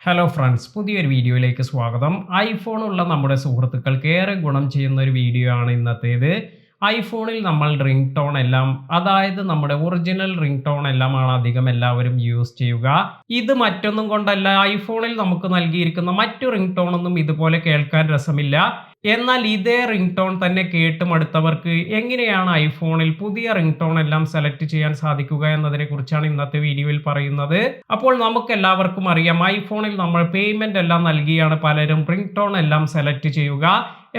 Hello friends, പുതിയൊരു വീഡിയോയിലേക്ക് സ്വാഗതം. ഐഫോൺ ഉള്ള നമ്മുടെ സുഹൃത്തുക്കൾക്ക് ഏറെ ഗുണം ചെയ്യുന്ന ഒരു വീഡിയോ ആണ് ഇന്നത്തേത്. ഐഫോണിൽ നമ്മൾ റിംഗ് ടോൺ എല്ലാം, അതായത് നമ്മുടെ ഒറിജിനൽ റിംഗ് ടോൺ എല്ലാമാണ് അധികം എല്ലാവരും യൂസ് ചെയ്യുക. ഇത് മറ്റൊന്നും കൊണ്ടല്ല, ഐഫോണിൽ നമുക്ക് നൽകിയിരിക്കുന്ന മറ്റു റിംഗ് ടോൺ ഒന്നും ഇതുപോലെ കേൾക്കാൻ രസമില്ല. എന്നാൽ ഇതേ റിംഗ് ടോൺ തന്നെ കേട്ട് മടുത്തവർക്ക് എങ്ങനെയാണ് ഐഫോണിൽ പുതിയ റിംഗ് ടോൺ എല്ലാം സെലക്ട് ചെയ്യാൻ സാധിക്കുക എന്നതിനെ കുറിച്ചാണ് ഇന്നത്തെ വീഡിയോയിൽ പറയുന്നത്. അപ്പോൾ നമുക്ക് എല്ലാവർക്കും അറിയാം, ഐഫോണിൽ നമ്മൾ പേയ്മെന്റ് എല്ലാം നൽകിയാണ് പലരും റിംഗ് ടോൺ എല്ലാം സെലക്ട് ചെയ്യുക.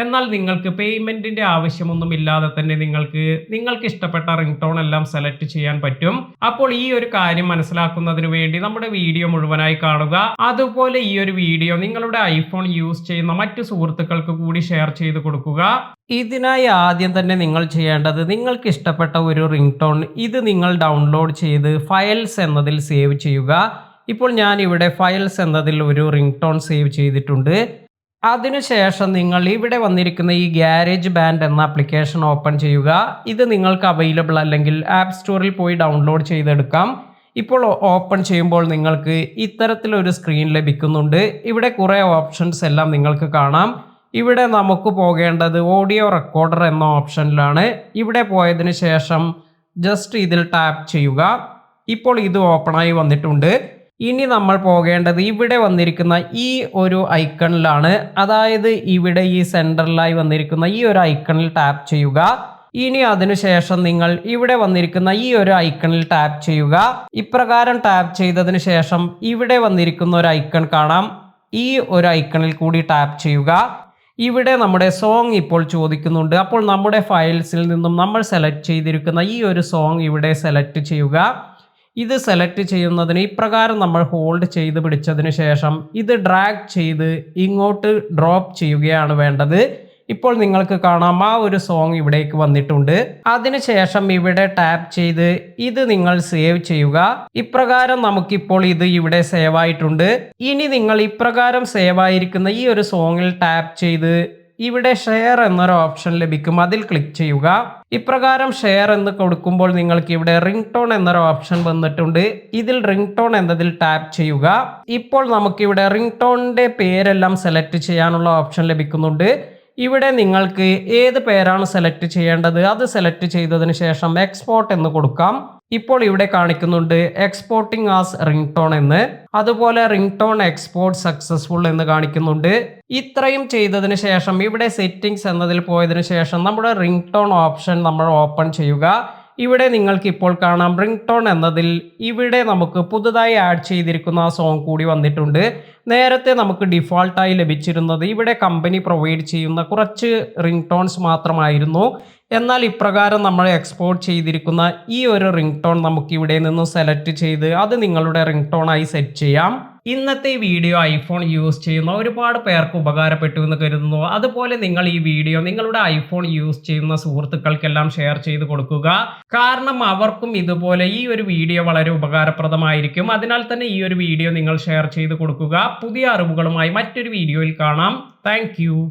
എന്നാൽ നിങ്ങൾക്ക് പേയ്മെന്റിന്റെ ആവശ്യമൊന്നും ഇല്ലാതെ തന്നെ നിങ്ങൾക്ക് ഇഷ്ടപ്പെട്ട റിംഗ് ടോൺ എല്ലാം സെലക്ട് ചെയ്യാൻ പറ്റും. അപ്പോൾ ഈ ഒരു കാര്യം മനസ്സിലാക്കുന്നതിന് വേണ്ടി നമ്മുടെ വീഡിയോ മുഴുവനായി കാണുക. അതുപോലെ ഈ ഒരു വീഡിയോ നിങ്ങളുടെ ഐഫോൺ യൂസ് ചെയ്യുന്ന മറ്റു സുഹൃത്തുക്കൾക്ക് കൂടി ഷെയർ ചെയ്ത് കൊടുക്കുക. ഇതിനായി ആദ്യം തന്നെ നിങ്ങൾ ചെയ്യേണ്ടത്, നിങ്ങൾക്ക് ഇഷ്ടപ്പെട്ട ഒരു റിംഗ് ടോൺ ഇത് നിങ്ങൾ ഡൗൺലോഡ് ചെയ്ത് ഫയൽസ് എന്നതിൽ സേവ് ചെയ്യുക. ഇപ്പോൾ ഞാൻ ഇവിടെ ഫയൽസ് എന്നതിൽ ഒരു റിംഗ് ടോൺ സേവ് ചെയ്തിട്ടുണ്ട്. അതിനുശേഷം നിങ്ങൾ ഇവിടെ വന്നിരിക്കുന്ന ഈ ഗാരേജ് ബാൻഡ് എന്ന ആപ്ലിക്കേഷൻ ഓപ്പൺ ചെയ്യുക. ഇത് നിങ്ങൾക്ക് അവൈലബിൾ അല്ലെങ്കിൽ ആപ്പ് സ്റ്റോറിൽ പോയി ഡൗൺലോഡ് ചെയ്തെടുക്കാം. ഇപ്പോൾ ഓപ്പൺ ചെയ്യുമ്പോൾ നിങ്ങൾക്ക് ഇത്തരത്തിലൊരു സ്ക്രീൻ ലഭിക്കുന്നുണ്ട്. ഇവിടെ കുറേ ഓപ്ഷൻസ് എല്ലാം നിങ്ങൾക്ക് കാണാം. ഇവിടെ നമുക്ക് പോകേണ്ടത് ഓഡിയോ റെക്കോർഡർ എന്ന ഓപ്ഷനിലാണ്. ഇവിടെ പോയതിന് ശേഷം ജസ്റ്റ് ഇതിൽ ടാപ്പ് ചെയ്യുക. ഇപ്പോൾ ഇത് ഓപ്പണായി വന്നിട്ടുണ്ട്. ഇനി നമ്മൾ പോകേണ്ടത് ഇവിടെ വന്നിരിക്കുന്ന ഈ ഒരു ഐക്കണിലാണ്. അതായത് ഇവിടെ ഈ സെൻറ്ററിലായി വന്നിരിക്കുന്ന ഈ ഒരു ഐക്കണിൽ ടാപ്പ് ചെയ്യുക. ഇനി അതിനുശേഷം നിങ്ങൾ ഇവിടെ വന്നിരിക്കുന്ന ഈ ഒരു ഐക്കണിൽ ടാപ്പ് ചെയ്യുക. ഇപ്രകാരം ടാപ്പ് ചെയ്തതിന് ശേഷം ഇവിടെ വന്നിരിക്കുന്ന ഒരു ഐക്കൺ കാണാം. ഈ ഒരു ഐക്കണിൽ കൂടി ടാപ്പ് ചെയ്യുക. ഇവിടെ നമ്മുടെ സോങ് ഇപ്പോൾ ചോദിക്കുന്നുണ്ട്. അപ്പോൾ നമ്മുടെ ഫയൽസിൽ നിന്നും നമ്മൾ സെലക്ട് ചെയ്തിരിക്കുന്ന ഈ ഒരു സോങ് ഇവിടെ സെലക്ട് ചെയ്യുക. ഇത് സെലക്ട് ചെയ്യുന്നതിന് ഇപ്രകാരം നമ്മൾ ഹോൾഡ് ചെയ്ത് പിടിച്ചതിന് ശേഷം ഇത് ഡ്രാഗ് ചെയ്ത് ഇങ്ങോട്ട് ഡ്രോപ്പ് ചെയ്യുകയാണ് വേണ്ടത്. ഇപ്പോൾ നിങ്ങൾക്ക് കാണാം, ആ ഒരു സോങ് ഇവിടേക്ക് വന്നിട്ടുണ്ട്. അതിനുശേഷം ഇവിടെ ടാപ്പ് ചെയ്ത് ഇത് നിങ്ങൾ സേവ് ചെയ്യുക. ഇപ്രകാരം നമുക്കിപ്പോൾ ഇത് ഇവിടെ സേവ് ആയിട്ടുണ്ട്. ഇനി നിങ്ങൾ ഇപ്രകാരം സേവ് ആയിരിക്കുന്ന ഈ ഒരു സോങ്ങിൽ ടാപ്പ് ചെയ്ത് ഇവിടെ ഷെയർ എന്നൊരു ഓപ്ഷൻ ലഭിക്കും. അതിൽ ക്ലിക്ക് ചെയ്യുക. ഇപ്രകാരം ഷെയർ എന്ന് കൊടുക്കുമ്പോൾ നിങ്ങൾക്ക് ഇവിടെ റിംഗ് ടോൺ എന്നൊരു ഓപ്ഷൻ വന്നിട്ടുണ്ട്. ഇതിൽ റിംഗ് ടോൺ എന്നതിൽ ടാപ്പ് ചെയ്യുക. ഇപ്പോൾ നമുക്കിവിടെ റിംഗ് ടോണിന്റെ പേരെല്ലാം സെലക്ട് ചെയ്യാനുള്ള ഓപ്ഷൻ ലഭിക്കുന്നുണ്ട്. ഇവിടെ നിങ്ങൾക്ക് ഏത് പേരാണ് സെലക്ട് ചെയ്യേണ്ടത് അത് സെലക്ട് ചെയ്തതിന് ശേഷം എക്സ്പോർട്ട് എന്ന് കൊടുക്കാം. ഇപ്പോൾ ഇവിടെ കാണിക്കുന്നുണ്ട് എക്സ്പോർട്ടിംഗ് ആസ് റിംഗ് ടോൺ എന്ന്. അതുപോലെ റിംഗ് ടോൺ എക്സ്പോർട്ട് സക്സസ്ഫുൾ എന്ന് കാണിക്കുന്നുണ്ട്. ഇത്രയും ചെയ്തതിന് ശേഷം ഇവിടെ സെറ്റിംഗ്സ് എന്നതിൽ പോയതിനു ശേഷം നമ്മുടെ റിംഗ് ടോൺ ഓപ്ഷൻ നമ്മൾ ഓപ്പൺ ചെയ്യുക. ഇവിടെ നിങ്ങൾക്ക് ഇപ്പോൾ കാണാം, റിംഗ് ടോൺ എന്നതിൽ ഇവിടെ നമുക്ക് പുതുതായി ആഡ് ചെയ്തിരിക്കുന്ന ആ സോങ് കൂടി വന്നിട്ടുണ്ട്. നേരത്തെ നമുക്ക് ഡിഫോൾട്ടായി ലഭിച്ചിരുന്നത് ഇവിടെ കമ്പനി പ്രൊവൈഡ് ചെയ്യുന്ന കുറച്ച് റിംഗ് ടോൺസ് മാത്രമായിരുന്നു. എന്നാൽ ഇപ്രകാരം നമ്മൾ എക്സ്പോർട്ട് ചെയ്തിരിക്കുന്ന ഈ ഒരു റിംഗ് ടോൺ നമുക്ക് ഇവിടെ നിന്ന് സെലക്ട് ചെയ്ത് അത് നിങ്ങളുടെ റിംഗ് ടോൺ ആയി സെറ്റ് ചെയ്യാം. ഇന്നത്തെ വീഡിയോ ഐഫോൺ യൂസ് ചെയ്യുന്ന ഒരുപാട് പേർക്ക് ഉപകാരപ്പെട്ടു എന്ന് കരുതുന്നു. അതുപോലെ നിങ്ങൾ ഈ വീഡിയോ നിങ്ങളുടെ ഐഫോൺ യൂസ് ചെയ്യുന്ന സുഹൃത്തുക്കൾക്കെല്ലാം ഷെയർ ചെയ്ത് കൊടുക്കുക. കാരണം അവർക്കും ഇതുപോലെ ഈ ഒരു വീഡിയോ വളരെ ഉപകാരപ്രദമായിരിക്കും. അതിനാൽ തന്നെ ഈ ഒരു വീഡിയോ നിങ്ങൾ ഷെയർ ചെയ്ത് കൊടുക്കുക. പുതിയ അറിവുകളുമായി മറ്റൊരു വീഡിയോയിൽ കാണാം. താങ്ക്